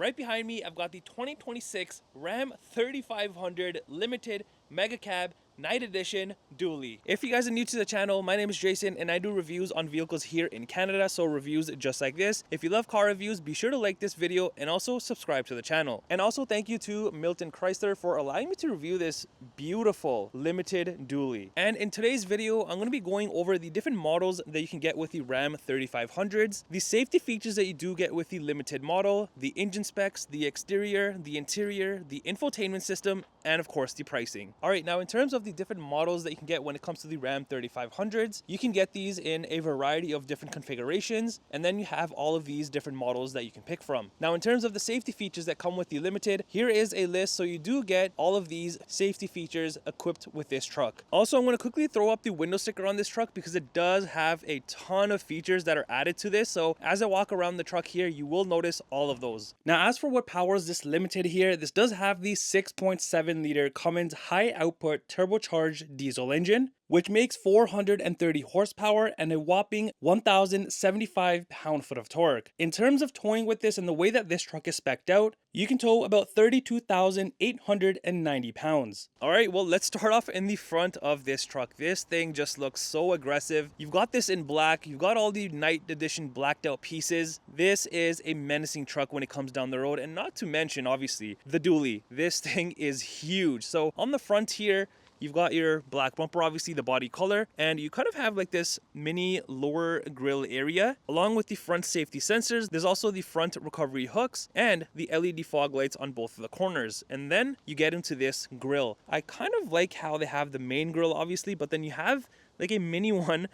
right behind me, I've got the 2026 Ram 3500 Limited Mega Cab Night Edition Dually. If you guys are new to the channel, my name is Jason and I do reviews on vehicles here in Canada, so reviews just like this. If you love car reviews, be sure to like this video and also subscribe to the channel. And also thank you to Milton Chrysler for allowing me to review this beautiful limited dually. And in today's video, I'm going to be going over the different models that you can get with the Ram 3500s, the safety features that you do get with the limited model, the engine specs, the exterior, the interior, the infotainment system, and of course the pricing. All right, now in terms of the different models that you can get when it comes to the Ram 3500s, you can get these in a variety of different configurations, and then you have all of these different models that you can pick from. Now in terms of the safety features that come with the limited, here is a list, so you do get all of these safety features equipped with this truck. Also, I'm going to quickly throw up the window sticker on this truck because it does have a ton of features that are added to this, so as I walk around the truck here, you will notice all of those. Now as for what powers this limited here, this does have the 6.7 liter Cummins high output turbocharged diesel engine, which makes 430 horsepower and a whopping 1,075 pound-foot of torque. In terms of towing with this and the way that this truck is spec'd out, you can tow about 32,890 pounds. All right, well, let's start off in the front of this truck. This thing just looks so aggressive. You've got this in black. You've got all the night edition blacked out pieces. This is a menacing truck when it comes down the road, and not to mention, obviously, the dually. This thing is huge. So on the front here, you've got your black bumper, obviously the body color, and you kind of have like this mini lower grille area along with the front safety sensors. There's also the front recovery hooks and the LED fog lights on both of the corners. And then you get into this grille. I kind of like how they have the main grille, obviously, but then you have like a mini one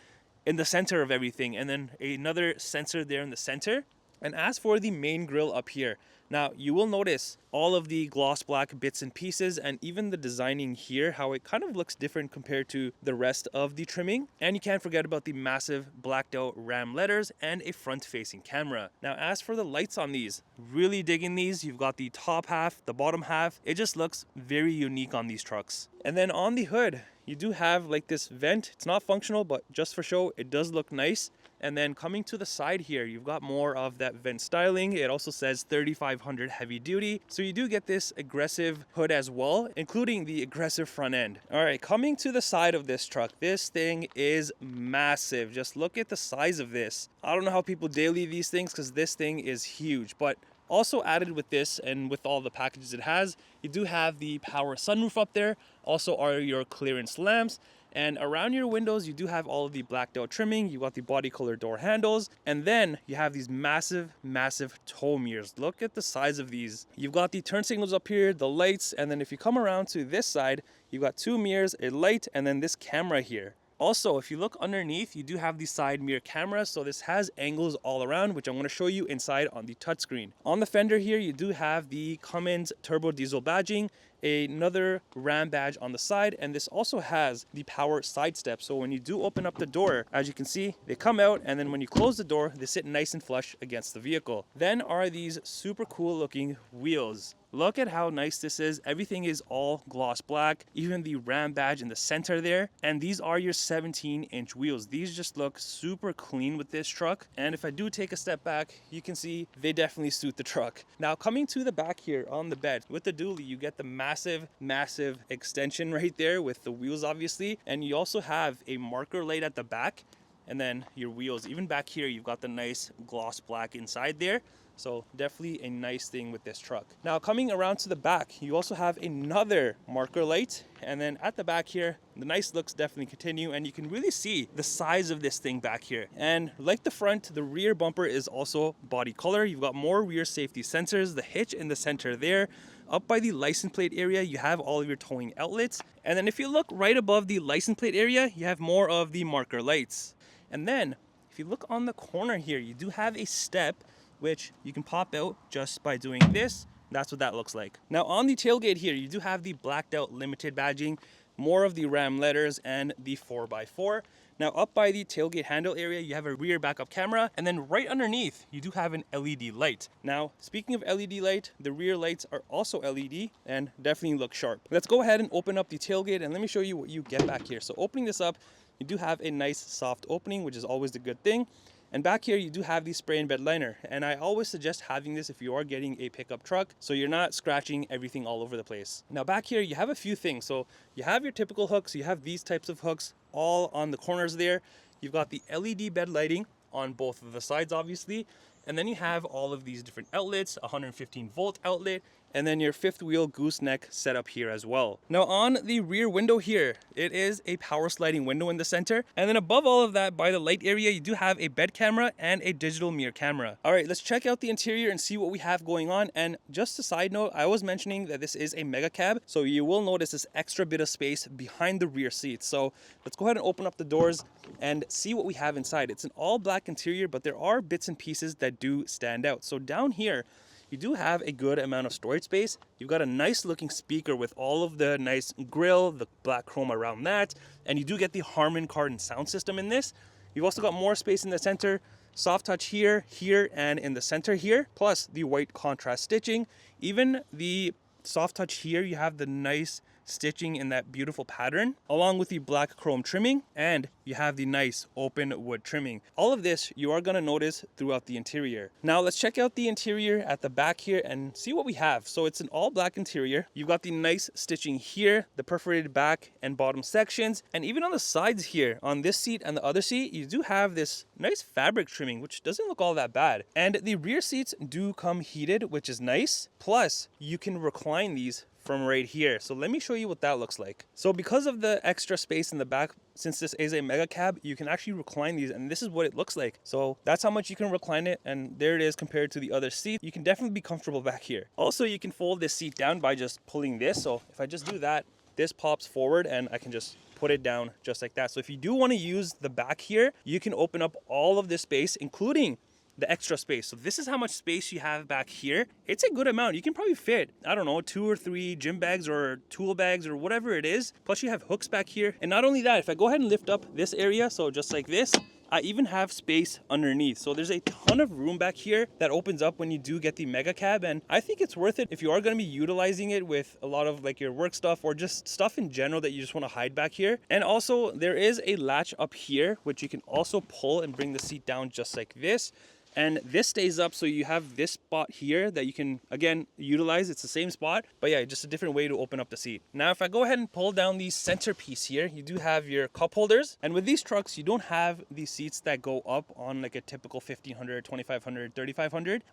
in the center of everything, and then another sensor there in the center. And as for the main grille up here, now you will notice all of the gloss black bits and pieces, and even the designing here, how it kind of looks different compared to the rest of the trimming. And you can't forget about the massive blacked out Ram letters and a front facing camera. Now as for the lights on these, really digging these. You've got the top half, the bottom half. It just looks very unique on these trucks. And then on the hood, you do have like this vent. It's not functional, but just for show, it does look nice. And then coming to the side here, you've got more of that vent styling. It also says 3500 heavy duty. So you do get this aggressive hood as well, including the aggressive front end. All right, coming to the side of this truck, this thing is massive. Just look at the size of this. I don't know how people daily these things because this thing is huge, but also added with this and with all the packages it has, you do have the power sunroof up there. Also are your clearance lamps. And around your windows, you do have all of the blacked out trimming. You got the body color door handles. And then you have these massive, massive tow mirrors. Look at the size of these. You've got the turn signals up here, the lights. And then if you come around to this side, you've got two mirrors, a light, and then this camera here. Also, if you look underneath, you do have the side mirror camera. So this has angles all around, which I'm going to show you inside on the touchscreen. On the fender here, you do have the Cummins turbo diesel badging, another Ram badge on the side, and this also has the power side step. So when you do open up the door, as you can see, they come out, and then when you close the door, they sit nice and flush against the vehicle. Then are these super cool looking wheels. Look at how nice this is. Everything is all gloss black, even the Ram badge in the center there. And these are your 17-inch wheels. These just look super clean with this truck. And if I do take a step back, you can see they definitely suit the truck. Now coming to the back here on the bed, with the dually, you get the massive, massive extension right there with the wheels, obviously. And you also have a marker light at the back. And then your wheels, even back here, you've got the nice gloss black inside there. So definitely a nice thing with this truck. Now coming around to the back, you also have another marker light. And then at the back here, the nice looks definitely continue, and you can really see the size of this thing back here. And like the front, the rear bumper is also body color. You've got more rear safety sensors, the hitch in the center there. Up by the license plate area, you have all of your towing outlets. And then if you look right above the license plate area, you have more of the marker lights. And then if you look on the corner here, you do have a step which you can pop out just by doing this. That's what that looks like. Now on the tailgate here, you do have the blacked out limited badging, more of the Ram letters, and the 4x4. Now up by the tailgate handle area, you have a rear backup camera, and then right underneath, you do have an LED light. Now, speaking of LED light, the rear lights are also LED and definitely look sharp. Let's go ahead and open up the tailgate and let me show you what you get back here. So opening this up, you do have a nice soft opening, which is always a good thing. And back here, you do have the spray and bed liner. And I always suggest having this if you are getting a pickup truck, so you're not scratching everything all over the place. Now back here, you have a few things. So you have your typical hooks. You have these types of hooks all on the corners there. You've got the LED bed lighting on both of the sides, obviously. And then you have all of these different outlets, 115 volt outlet, and then your fifth wheel gooseneck setup here as well. Now on the rear window here, it is a power sliding window in the center. And then above all of that, by the light area, you do have a bed camera and a digital mirror camera. All right, let's check out the interior and see what we have going on. And just a side note, I was mentioning that this is a mega cab, so you will notice this extra bit of space behind the rear seats. So let's go ahead and open up the doors and see what we have inside. It's an all black interior, but there are bits and pieces that do stand out. So down here, you do have a good amount of storage space. You've got a nice looking speaker with all of the nice grille, the black chrome around that, and you do get the Harman Kardon sound system in this. You've also got more space in the center, soft touch here, and in the center here, plus the white contrast stitching. Even the soft touch here, you have the nice stitching in that beautiful pattern, along with the black chrome trimming, and you have the nice open wood trimming. All of this you are going to notice throughout the interior. Now let's check out the interior at the back here and see what we have. So it's an all black interior. You've got the nice stitching here, the perforated back and bottom sections, and even on the sides here, on this seat and the other seat, you do have this nice fabric trimming, which doesn't look all that bad. And the rear seats do come heated, which is nice. Plus, you can recline these from right here. So let me show you what that looks like. So because of the extra space in the back, since this is a mega cab, you can actually recline these, and this is what it looks like. So that's how much you can recline it, and there it is compared to the other seat. You can definitely be comfortable back here. Also, you can fold this seat down by just pulling this. So if I just do that, this pops forward and I can just put it down just like that. So if you do want to use the back here, you can open up all of this space, including the extra space. So this is how much space you have back here. It's a good amount. You can probably fit, I don't know, 2 or 3 gym bags or tool bags or whatever it is. Plus you have hooks back here. And not only that, if I go ahead and lift up this area, so just like this, I even have space underneath. So there's a ton of room back here that opens up when you do get the mega cab. And I think it's worth it if you are going to be utilizing it with a lot of like your work stuff or just stuff in general that you just want to hide back here. And also there is a latch up here, which you can also pull and bring the seat down just like this. And this stays up, so you have this spot here that you can, again, utilize. It's the same spot, but yeah, just a different way to open up the seat. Now, if I go ahead and pull down the centerpiece here, you do have your cup holders. And with these trucks, you don't have these seats that go up on like a typical 1500, 2500, 3500.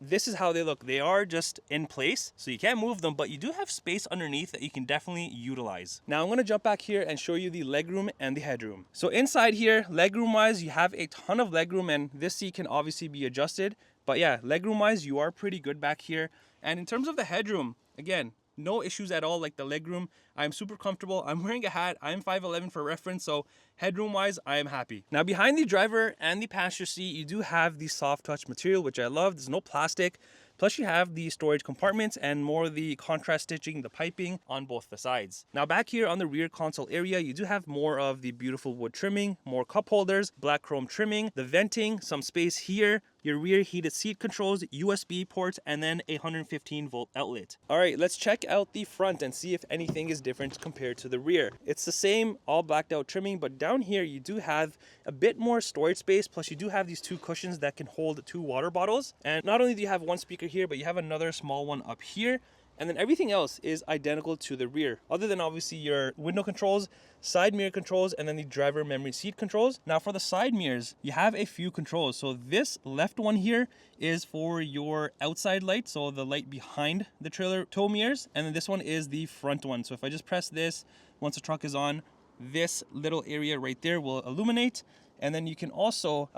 This is how they look. They are just in place, so you can't move them, but you do have space underneath that you can definitely utilize. Now, I'm going to jump back here and show you the legroom and the headroom. So inside here, legroom wise, you have a ton of legroom, and this seat can obviously be adjusted, but yeah, legroom wise you are pretty good back here. And in terms of the headroom, again, no issues at all. Like the legroom, I'm super comfortable. I'm wearing a hat. I'm 5'11" for reference, so headroom wise I am happy. Now behind the driver and the passenger seat, you do have the soft touch material, which I love. There's no plastic. Plus you have the storage compartments and more of the contrast stitching, the piping on both the sides. Now back here on the rear console area, you do have more of the beautiful wood trimming, more cup holders, black chrome trimming, the venting, some space here, your rear heated seat controls, USB ports, and then a 115 volt outlet. All right, let's check out the front and see if anything is different compared to the rear. It's the same all blacked out trimming, but down here you do have a bit more storage space. Plus you do have these 2 cushions that can hold 2 water bottles. And not only do you have one speaker here, but you have another small one up here. And then everything else is identical to the rear, other than obviously your window controls, side mirror controls, and then the driver memory seat controls. Now for the side mirrors, you have a few controls. So this left one here is for your outside light, so the light behind the trailer tow mirrors. And then this one is the front one. So if I just press this, once the truck is on, this little area right there will illuminate. And then you can also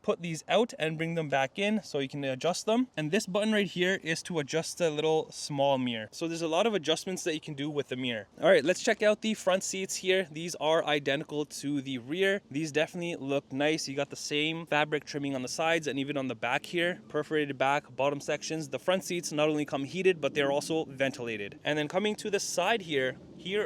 put these out and bring them back in, so you can adjust them. And this button right here is to adjust the little small mirror. So there's a lot of adjustments that you can do with the mirror. All right, let's check out the front seats here. These are identical to the rear. These definitely look nice. You got the same fabric trimming on the sides and even on the back here, perforated back, bottom sections. The front seats not only come heated, but they're also ventilated. And then coming to the side here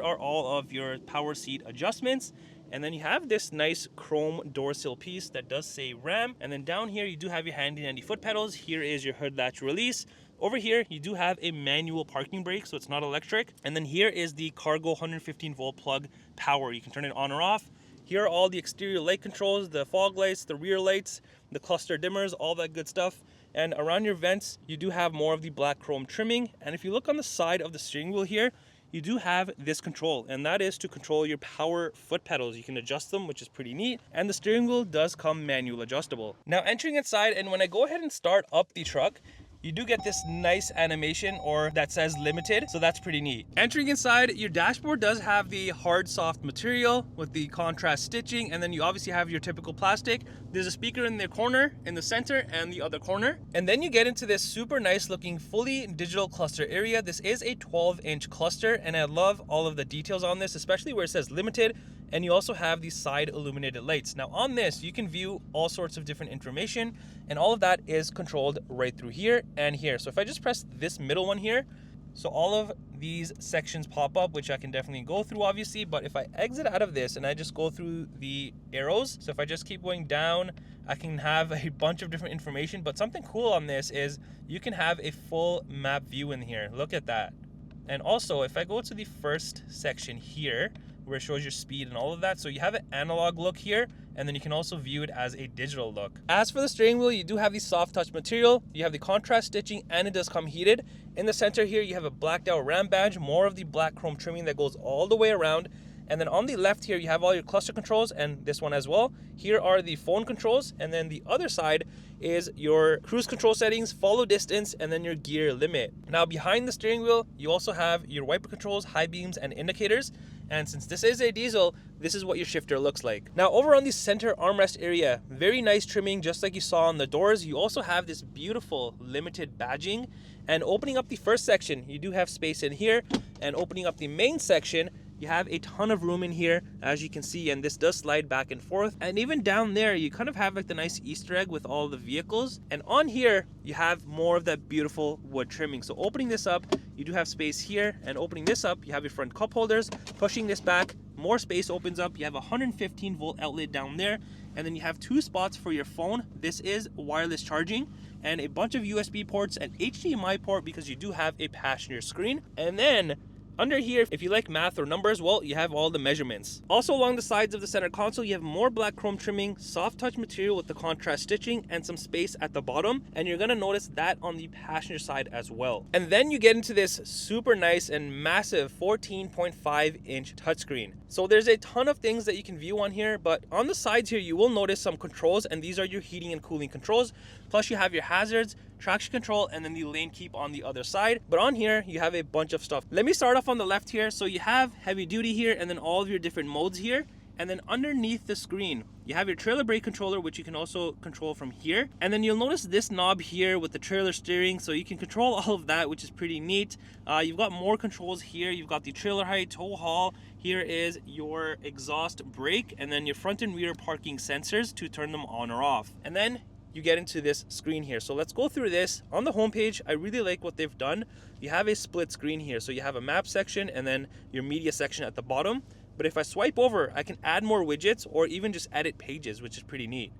are all of your power seat adjustments. And then you have this nice chrome door sill piece that does say Ram. And then down here, you do have your handy dandy foot pedals. Here is your hood latch release. Over here, you do have a manual parking brake, so it's not electric. And then here is the cargo 115 volt plug power. You can turn it on or off. Here are all the exterior light controls, the fog lights, the rear lights, the cluster dimmers, all that good stuff. And around your vents, you do have more of the black chrome trimming. And if you look on the side of the steering wheel here, you do have this control, and that is to control your power foot pedals. You can adjust them, which is pretty neat. And the steering wheel does come manual adjustable. Now entering inside, and when I go ahead and start up the truck, you do get this nice animation or that says limited, so that's pretty neat. Entering inside, your dashboard does have the hard soft material with the contrast stitching, and then you obviously have your typical plastic. There's a speaker in the corner, in the center, and the other corner. And then you get into this super nice looking fully digital cluster area. This is a 12-inch cluster, and I love all of the details on this, especially where it says limited. And you also have these side illuminated lights. Now on this, you can view all sorts of different information, and all of that is controlled right through here and here. So if I just press this middle one here, so all of these sections pop up, which I can definitely go through obviously, but if I exit out of this and I just go through the arrows, so if I just keep going down, I can have a bunch of different information. But something cool on this is you can have a full map view in here. Look at that. And also if I go to the first section here, where it shows your speed and all of that. So you have an analog look here, and then you can also view it as a digital look. As for the steering wheel, you do have the soft touch material, you have the contrast stitching, and it does come heated. In the center here, you have a blacked out Ram badge, more of the black chrome trimming that goes all the way around. And then on the left here, you have all your cluster controls, and this one as well. Here are the phone controls, and then the other side is your cruise control settings, follow distance, and then your gear limit. Now behind the steering wheel, you also have your wiper controls, high beams, and indicators. And since this is a diesel, this is what your shifter looks like. Now over on the center armrest area, very nice trimming, just like you saw on the doors. You also have this beautiful limited badging. And opening up the first section, you do have space in here. And opening up the main section, you have a ton of room in here, as you can see, and this does slide back and forth. And even down there, you kind of have like the nice Easter egg with all the vehicles. And on here, you have more of that beautiful wood trimming. So opening this up, you do have space here, and opening this up, you have your front cup holders. Pushing this back, more space opens up. You have a 115 volt outlet down there, and then you have 2 spots for your phone. This is wireless charging, and a bunch of USB ports and HDMI port because you do have a passenger screen. And then under here, if you like math or numbers, well, you have all the measurements. Also along the sides of the center console, you have more black chrome trimming, soft touch material with the contrast stitching, and some space at the bottom. And you're gonna notice that on the passenger side as well. And then you get into this super nice and massive 14.5 inch touchscreen. So there's a ton of things that you can view on here, but on the sides here, you will notice some controls, and these are your heating and cooling controls. Plus you have your hazards, traction control, and then the lane keep on the other side. But on here, you have a bunch of stuff. Let me start off on the left here. So you have heavy duty here, and then all of your different modes here. And then underneath the screen, you have your trailer brake controller, which you can also control from here. And then you'll notice this knob here with the trailer steering, so you can control all of that, which is pretty neat. You've got more controls here. You've got the trailer height, tow haul. Here is your exhaust brake, and then your front and rear parking sensors to turn them on or off. And then you get into this screen here. So let's go through this. On the homepage, I really like what they've done. You have a split screen here. So you have a map section and then your media section at the bottom. But if I swipe over, I can add more widgets or even just edit pages, which is pretty neat.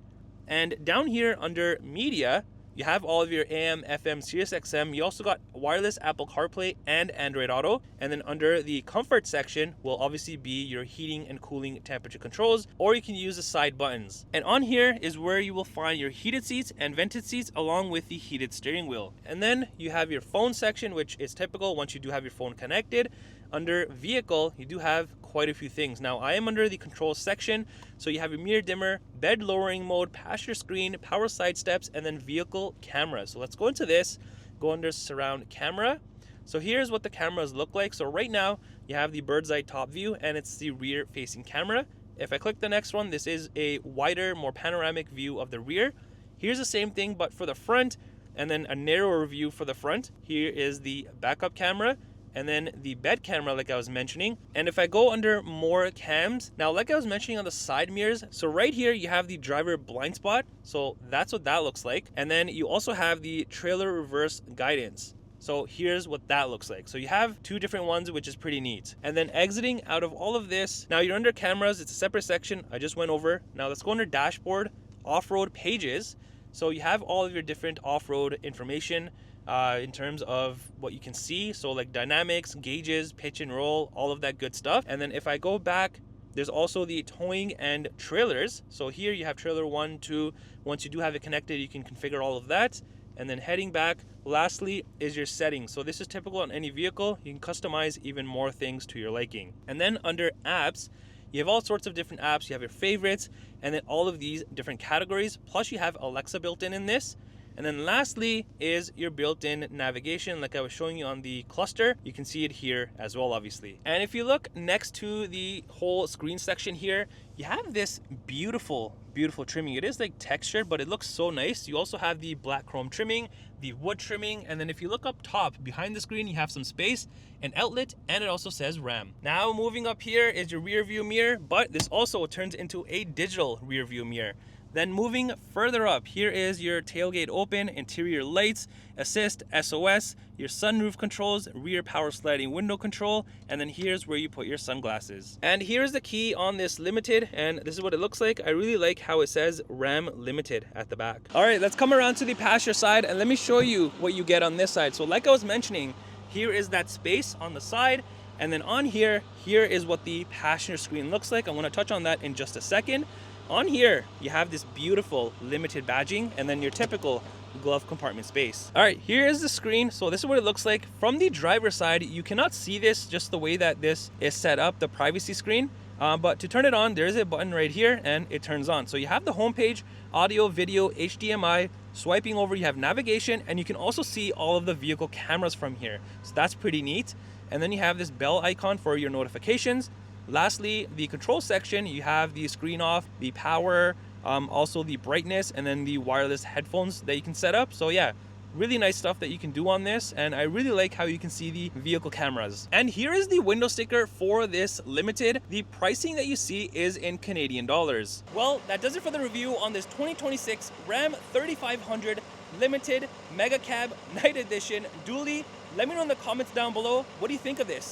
And down here under media, you have all of your AM, FM, Sirius XM. You also got wireless Apple CarPlay and Android Auto. And then under the comfort section will obviously be your heating and cooling temperature controls, or you can use the side buttons. And on here is where you will find your heated seats and vented seats along with the heated steering wheel. And then you have your phone section, which is typical once you do have your phone connected. Under vehicle, you do have quite a few things. Now I am under the control section, so you have your mirror dimmer, bed lowering mode, passenger screen, power side steps, and then vehicle camera. So let's go into this, go under surround camera. So here's what the cameras look like. So right now you have the bird's eye top view, and it's the rear facing camera. If I click the next one, this is a wider, more panoramic view of the rear. Here's the same thing, but for the front, and then a narrower view for the front. Here is the backup camera, and then the bed camera like I was mentioning. And if I go under more cams, now like I was mentioning on the side mirrors, so right here you have the driver blind spot, so that's what that looks like. And then you also have the trailer reverse guidance. So here's what that looks like. So you have 2 different ones, which is pretty neat. And then exiting out of all of this, now you're under cameras, it's a separate section I just went over. Now let's go under dashboard, off-road pages. So you have all of your different off-road information in terms of what you can see. So like dynamics, gauges, pitch and roll, all of that good stuff. And then if I go back, There's also the towing and trailers. So here you have trailer 1, 2. Once you do have it connected, you can configure all of that. And then heading back, lastly is your settings. So this is typical on any vehicle. You can customize even more things to your liking. And then under apps, you have all sorts of different apps. You have your favorites, and then all of these different categories. Plus you have Alexa built in this. And then lastly is your built-in navigation, like I was showing you on the cluster. You can see it here as well, obviously. And if you look next to the whole screen section here, you have this beautiful trimming. It is like textured, but it looks so nice. You also have the black chrome trimming, the wood trimming, and then if you look up top behind the screen, you have some space, an outlet, and it also says RAM. Now moving up here is your rear view mirror, but this also turns into a digital rear view mirror. Then moving further up, here is your tailgate open, interior lights, assist, SOS, your sunroof controls, rear power sliding window control, and then here's where you put your sunglasses. And here's the key on this Limited, and this is what it looks like. I really like how it says Ram Limited at the back. All right, let's come around to the passenger side and let me show you what you get on this side. So like I was mentioning, here is that space on the side, and then on here is what the passenger screen looks like. I want to touch on that in just a second. On here, you have this beautiful Limited badging and then your typical glove compartment space. All right, here is the screen. So this is what it looks like. From the driver's side, you cannot see this just the way that this is set up, the privacy screen. But to turn it on, there's a button right here and it turns on. So you have the home page, audio, video, HDMI. Swiping over, you have navigation, and you can also see all of the vehicle cameras from here. So that's pretty neat. And then you have this bell icon for your notifications. Lastly, the control section, you have the screen off, the power, also the brightness, and then the wireless headphones that you can set up. So yeah, really nice stuff that you can do on this, and I really like how you can see the vehicle cameras. And here is the window sticker for this Limited. The pricing that you see is in Canadian dollars. Well, that does it for the review on this 2026 Ram 3500 Limited Mega Cab Night Edition dually. Let me know in the comments down below, what do you think of this?